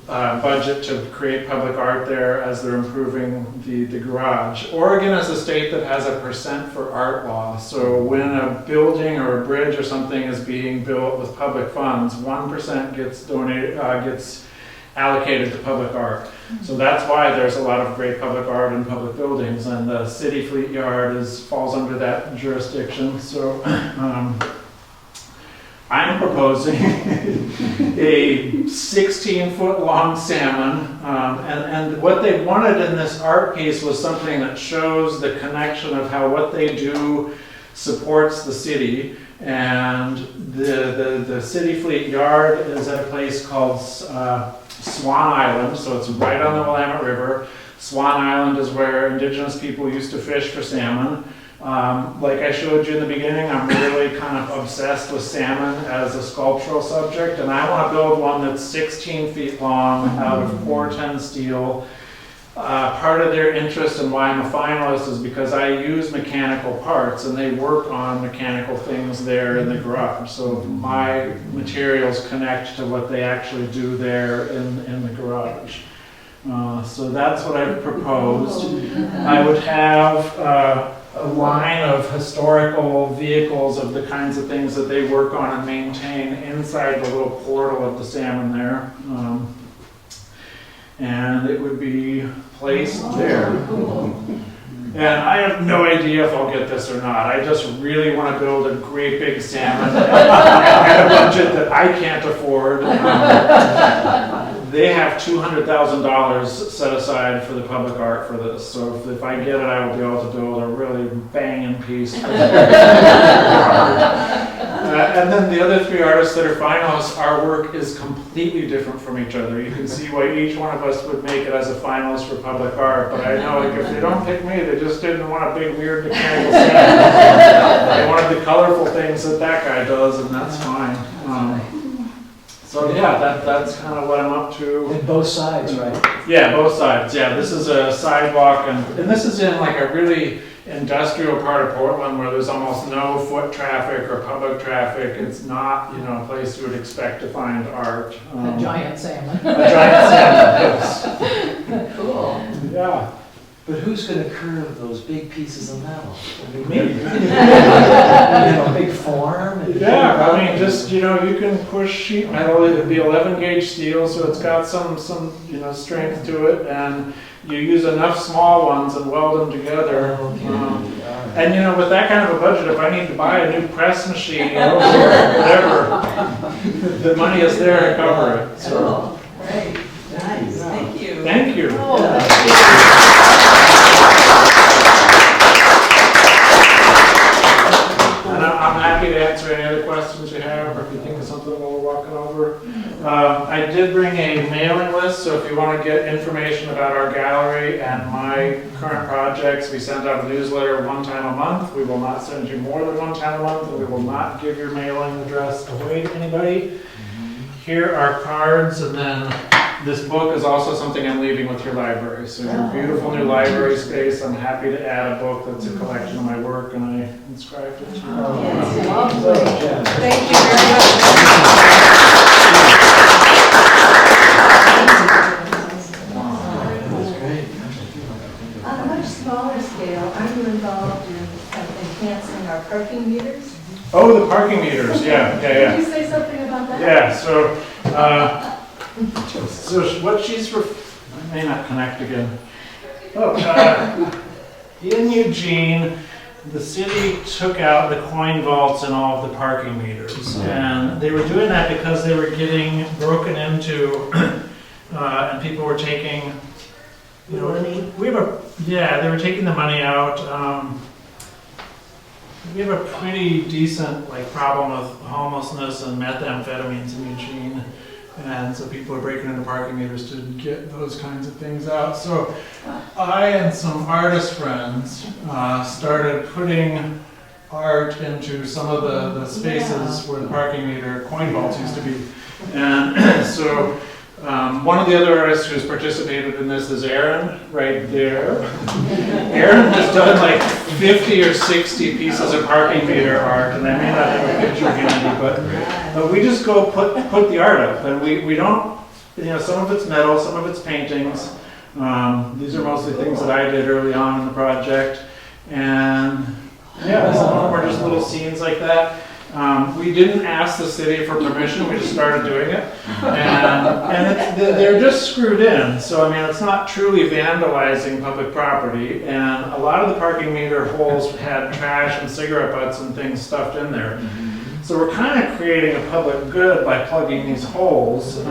Speaker 2: budget to create public art there as they're improving the garage. Oregon is a state that has a percent for art law, so when a building or a bridge or something is being built with public funds, 1% gets donated, gets allocated to public art. So that's why there's a lot of great public art in public buildings, and the City Fleet Yard falls under that jurisdiction. So I'm proposing a 16-foot long salmon, and what they wanted in this art piece was something that shows the connection of how what they do supports the city. And the City Fleet Yard is at a place called Swan Island, so it's right on the Willamette River. Swan Island is where indigenous people used to fish for salmon. Like I showed you in the beginning, I'm really kind of obsessed with salmon as a sculptural subject, and I want to build one that's 16 feet long out of Core 10 steel. part of their interest in why I'm a finalist is because I use mechanical parts and they work on mechanical things there in the garage. So my materials connect to what they actually do there in the garage. So that's what I've proposed. I would have a line of historical vehicles of the kinds of things that they work on and maintain inside the little portal of the salmon there. And it would be placed there. And I have no idea if I'll get this or not. I just really want to build a great big salmon at a budget that I can't afford. They have $200,000 set aside for the public art for this. So if I get it, I will be able to build a really banging piece. And then the other three artists that are finalists, our work is completely different from each other. You can see why each one of us would make it as a finalist for public art, but I know like, if they don't pick me, they just didn't want a big weird mechanical salmon. They wanted the colorful things that that guy does, and that's fine. So yeah, that's kind of what I'm up to.
Speaker 7: And both sides, right?
Speaker 2: Yeah, both sides. Yeah, this is a sidewalk, and this is in like a really industrial part of Portland where there's almost no foot traffic or public traffic. It's not, you know, a place you would expect to find art.
Speaker 4: A giant salmon.
Speaker 2: A giant salmon, yes.
Speaker 6: Cool.
Speaker 2: Yeah.
Speaker 7: But who's gonna curve those big pieces of metal?
Speaker 2: Me.
Speaker 7: Big form? And
Speaker 2: Yeah, I mean, just, you know, you can push sheet metal, it'd be 11 gauge steel, so it's got some, you know, strength to it, and you use enough small ones and weld them together. And you know, with that kind of a budget, if I need to buy a new press machine or whatever, the money is there to cover it. So,
Speaker 6: Cool. Great. Nice. Thank you.
Speaker 2: thank you. And I'm happy to answer any other questions you have, or if you think of something while we're walking over. I did bring a mailing list, so if you want to get information about our gallery and my current projects, we send out a newsletter one time a month. We will not send you more than one time a month, and we will not give your mailing address away to anybody. Here are cards, and then this book is also something I'm leaving with your library. So your beautiful new library space, I'm happy to add a book that's a collection of my work, and I inscribed it to you.
Speaker 6: Yes, lovely.
Speaker 7: Yeah.
Speaker 6: Thank you very much.
Speaker 7: That's great.
Speaker 8: On a much smaller scale, are you involved in enhancing our parking meters?
Speaker 2: Oh, the parking meters, yeah.
Speaker 8: Can you say something about that?
Speaker 2: Yeah, so what she's, I may not connect again. Oh, in Eugene, the city took out the coin vaults in all of the parking meters. And they were doing that because they were getting broken into, and people were taking, you know, they were taking the money out. We have a pretty decent problem with homelessness and methamphetamines in Eugene, and so people are breaking into parking meters to get those kinds of things out. So I and some artist friends started putting art into some of the spaces where the parking meter coin vaults used to be. And so one of the other artists who's participated in this is Aaron, right there. Aaron has done like 50 or 60 pieces of parking meter art, and I may not have a picture handy, but we just go put the art up, and we don't, you know, some of it's metal, some of it's paintings. These are mostly things that I did early on in the project, and yeah, some of them are just little scenes like that. We didn't ask the city for permission, we just started doing it. And they're just screwed in, so I mean, it's not truly vandalizing public property, and a lot of the parking meter holes had trash and cigarette butts and things stuffed in there. So we're kind of creating a public good by plugging these holes.
Speaker 5: So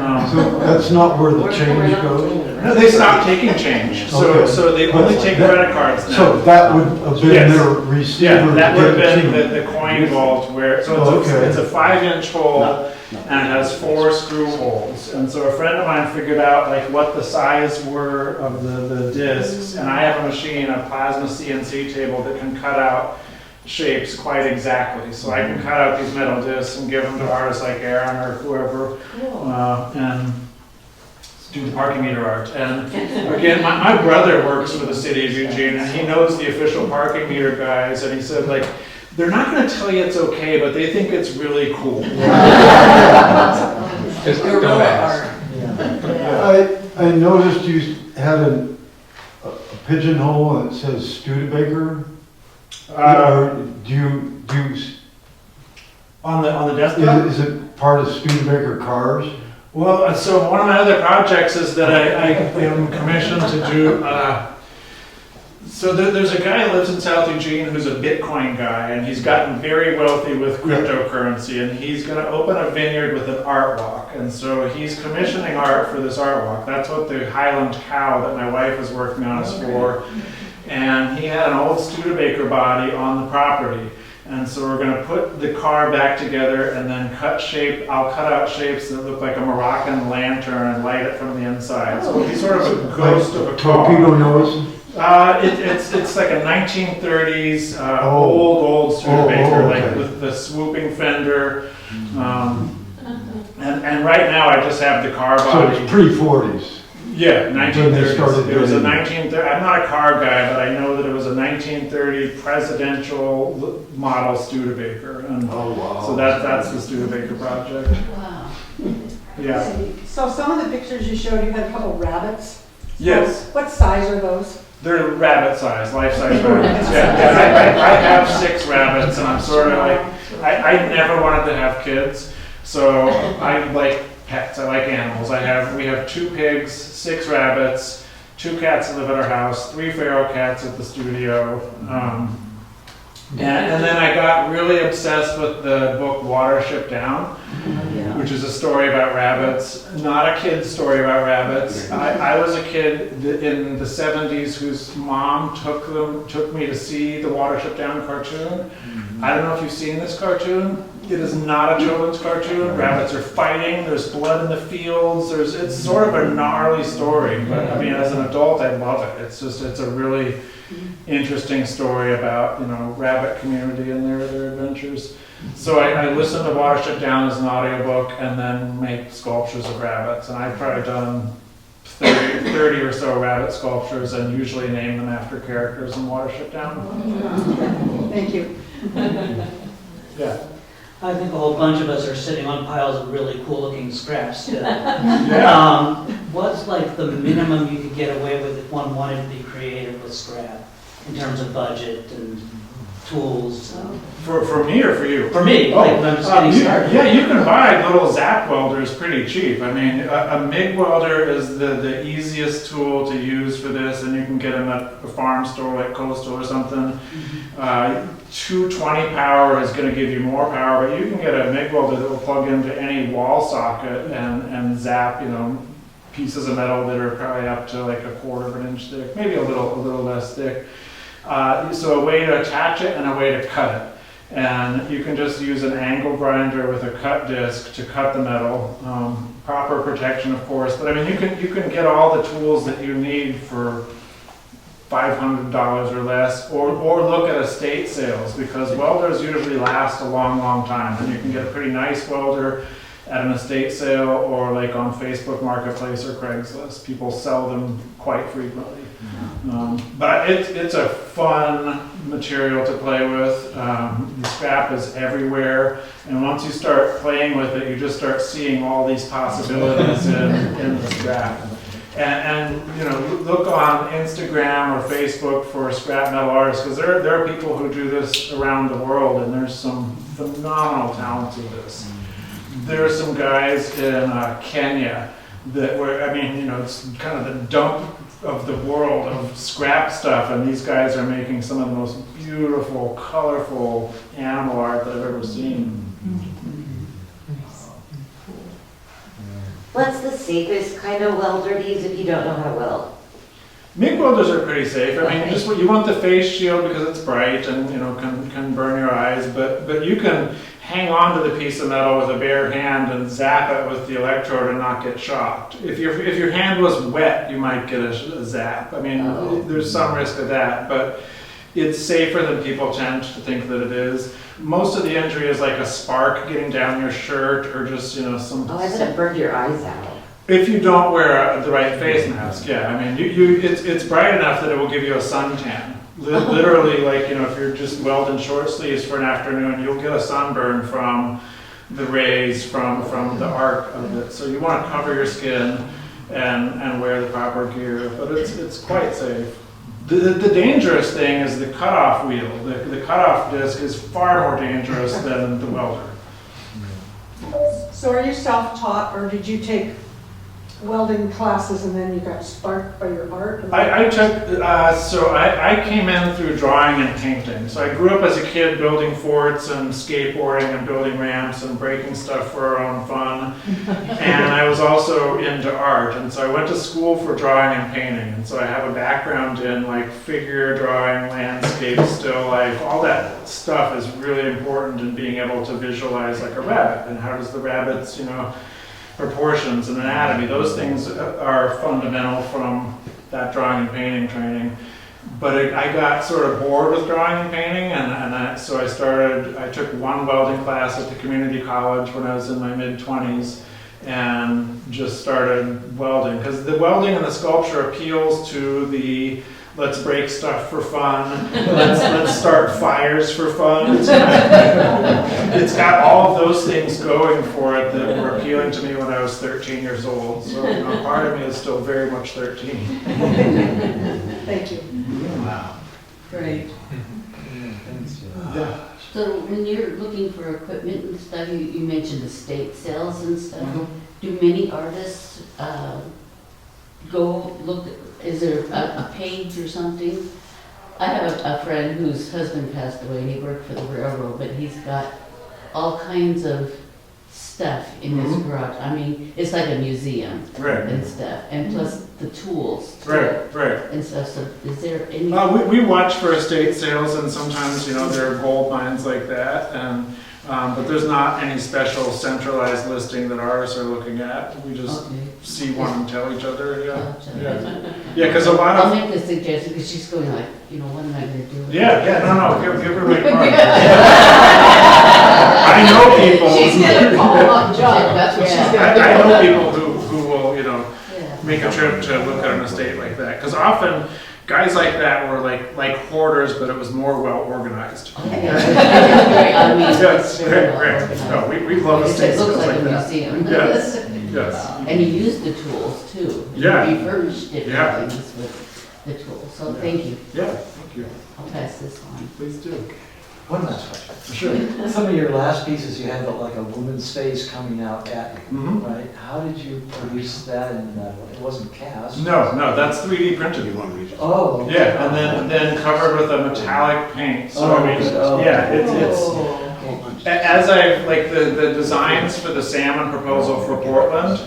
Speaker 5: that's not where the change goes?
Speaker 2: No, they stopped taking change,
Speaker 5: Okay.
Speaker 2: so they only take credit cards now.
Speaker 5: So that would have been
Speaker 2: Yes.
Speaker 5: their receiver?
Speaker 2: Yeah, that would have
Speaker 5: to get
Speaker 2: been
Speaker 5: to-
Speaker 2: the coin vault where, so it's a 5-inch hole and it has 4 screw holes. And so a friend of mine figured out what the size were of the discs, and I have a machine, a plasma CNC table that can cut out shapes quite exactly. So I can cut out these metal discs and give them to artists like Aaron or whoever.
Speaker 6: Cool.
Speaker 2: And do the parking meter art. And again, my brother works for the city of Eugene, and he knows the official parking meter guys, and he said, like, they're not gonna tell you it's okay, but they think it's really cool.
Speaker 1: Just don't ask.
Speaker 5: I noticed you had a pigeonhole that says Studebaker. Or do you,
Speaker 2: On the desktop?
Speaker 5: is it part of Studebaker cars?
Speaker 2: Well, so one of my other projects is that I am commissioned to do, so there's a guy who lives in South Eugene who's a Bitcoin guy, and he's gotten very wealthy with cryptocurrency, and he's gonna open a vineyard with an art walk. And so he's commissioning art for this art walk. That's what the Highland cow that my wife is working on is for. And he had an old Studebaker body on the property. And so we're gonna put the car back together and then I'll cut out shapes that look like a Moroccan lantern and light it from the inside. So it'll be sort of a ghost of a car.
Speaker 5: Torpedo nose?
Speaker 2: It's like a 1930s old Studebaker,
Speaker 5: okay.
Speaker 2: like with the swooping fender. And right now I just have the car
Speaker 5: So
Speaker 2: body.
Speaker 5: it's pre-40s.
Speaker 2: Yeah,
Speaker 5: When they started
Speaker 2: 1930s. It was a
Speaker 5: doing-
Speaker 2: 1930. I'm not a car guy, but I know that it was a 1930 presidential model Studebaker, and
Speaker 5: Oh, wow.
Speaker 2: so that's the Studebaker project.
Speaker 6: Wow.
Speaker 2: Yeah.
Speaker 4: So some of the pictures you showed, you had a couple rabbits.
Speaker 2: Yes,
Speaker 4: What size are those?
Speaker 2: they're rabbit size, life size rabbits. Yeah, I have 6 rabbits, and I'm sort of like I never wanted to have kids, so I like pets. I like animals. We have 2 pigs, 6 rabbits, 2 cats that live at our house, 3 feral cats at the studio. And then I got really obsessed with the book Watership Down, which is a story about rabbits. Not a kid's story about rabbits. I was a kid in the 70s whose mom took me to see the Watership Down cartoon. I don't know if you've seen this cartoon. It is not a children's cartoon. Rabbits are fighting. There's blood in the fields. It's sort of a gnarly story. But I mean, as an adult, I love it. It's a really interesting story about rabbit community and their adventures. So I listen to Watership Down as an audiobook and then make sculptures of rabbits. And I've probably done 30 or so rabbit sculptures and usually name them after characters in Watership Down.
Speaker 4: Thank you.
Speaker 2: Yeah.
Speaker 9: I think a whole bunch of us are sitting on piles of really cool-looking scraps still.
Speaker 2: Yeah.
Speaker 9: What's like the minimum you could get away with if one wanted to be creative with scrap in terms of budget and tools?
Speaker 2: For me or for you?
Speaker 9: For me, like when I'm just getting started.
Speaker 2: Yeah, you can buy little zap welders pretty cheap. I mean, a MIG welder is the easiest tool to use for this, and you can get them at a farm store like Coastal or something. 220 power is going to give you more power, but you can get a MIG welder that will plug into any wall socket and zap, pieces of metal that are probably up to like 1/4 of an inch thick, maybe a little less thick. So a way to attach it and a way to cut it. And you can just use an angle grinder with a cut disc to cut the metal. Proper protection, of course, but I mean, you can get all the tools that you need for $500 or less, or look at estate sales, because welders usually last a long time, and you can get a pretty nice welder at an estate sale or like on Facebook Marketplace or Craigslist. People sell them quite frequently. But it's a fun material to play with. The scrap is everywhere, and once you start playing with it, you just start seeing all these possibilities in the scrap. And look on Instagram or Facebook for scrap metal artists, because there are people who do this around the world, and there's some phenomenal talent to this. There are some guys in Kenya that it's kind of the dump of the world of scrap stuff, and these guys are making some of the most beautiful, colorful animal art that I've ever seen.
Speaker 10: What's the safest kind of welder to use if you don't know how to weld?
Speaker 2: MIG welders are pretty safe. I mean, you want the face shield because it's bright and can burn your eyes, but you can hang on to the piece of metal with a bare hand and zap it with the electrode and not get shocked. If your hand was wet, you might get a zap. I mean, there's some risk of that, but it's safer than people tend to think that it is. Most of the injury is like a spark getting down your shirt or just some.
Speaker 10: Oh, I thought it burned your eyes out.
Speaker 2: If you don't wear the right face mask, yeah. I mean, it's bright enough that it will give you a suntan. Literally, like, you know, if you're just welding short sleeves for an afternoon, you'll get a sunburn from the rays from the arc of it. So you want to cover your skin and wear the proper gear, but it's quite safe. The dangerous thing is the cutoff wheel. The cutoff disc is far more dangerous than the welder.
Speaker 4: So are you self-taught, or did you take welding classes and then you got sparked by your art?
Speaker 2: I came in through drawing and painting. So I grew up as a kid building forts and skateboarding and building ramps and breaking stuff for our own fun. And I was also into art. And so I went to school for drawing and painting. And so I have a background in like figure drawing, landscape, still life. All that stuff is really important in being able to visualize like a rabbit. And how does the rabbit's, you know, proportions and anatomy, those things are fundamental from that drawing and painting training. But I got sort of bored with drawing and painting, so I took one welding class at the community college when I was in my mid-20s and just started welding. Because the welding and the sculpture appeals to the let's break stuff for fun, let's start fires for fun. It's got all of those things going for it that were appealing to me when I was 13 years old. So, you know, part of me is still very much 13.
Speaker 4: Thank you.
Speaker 2: Wow.
Speaker 6: Great.
Speaker 2: Yeah.
Speaker 11: So when you're looking for equipment and stuff, you mentioned estate sales and stuff. Do many artists go look? Is there a page or something? I have a friend whose husband passed away. He worked for the railroad, but he's got all kinds of stuff in his garage. I mean, it's like a museum and stuff, and plus the tools and stuff. So is there any?
Speaker 2: We watch for estate sales, and sometimes, you know, there are gold mines like that, and but there's not any special centralized listing that artists are looking at. We just see one and tell each other. Yeah, because a lot of.
Speaker 11: I'll make the suggestion because she's going like, you know, what am I going to do?
Speaker 2: Give her my card. I know people.
Speaker 4: She's gonna call up John. That's what she's gonna do.
Speaker 2: I know people who will, you know, make a trip to look at an estate like that. Because often guys like that were like hoarders, but it was more well organized. Yes, great. No, we love estate
Speaker 11: It looks
Speaker 2: sales
Speaker 11: like a
Speaker 2: that.
Speaker 11: museum.
Speaker 2: Yes.
Speaker 11: And you use the tools too.
Speaker 2: Yeah.
Speaker 11: You refurbish different things with the tools. So thank you.
Speaker 2: Yeah, thank you.
Speaker 11: I'll pass this on.
Speaker 2: Please do.
Speaker 7: One last question.
Speaker 2: Sure.
Speaker 7: Some of your last pieces, you had like a woman's face coming out at you, right? How did you produce that in metal? It wasn't cast.
Speaker 2: No, that's 3D printed.
Speaker 7: Oh. Okay.
Speaker 2: Yeah, and then covered with a metallic paint. So I mean, it's as I like the designs for the salmon proposal for Portland.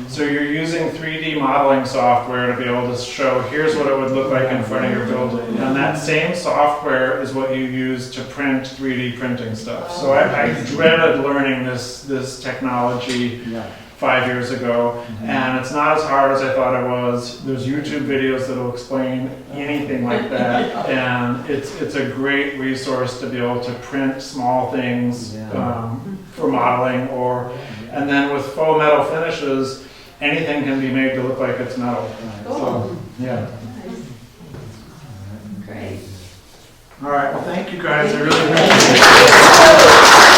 Speaker 2: So you're using 3D modeling software to be able to show here's what it would look like in front of your building. And that same software is what you use to print 3D printing stuff. So I dreaded learning this technology 5 years ago, and it's not as hard as I thought it was. There's YouTube videos that will explain anything like that, and it's a great resource to be able to print small things for modeling, and then with faux metal finishes, anything can be made to look like it's metal. So, yeah.
Speaker 11: Great.
Speaker 2: All right, well, thank you guys. I really appreciate it.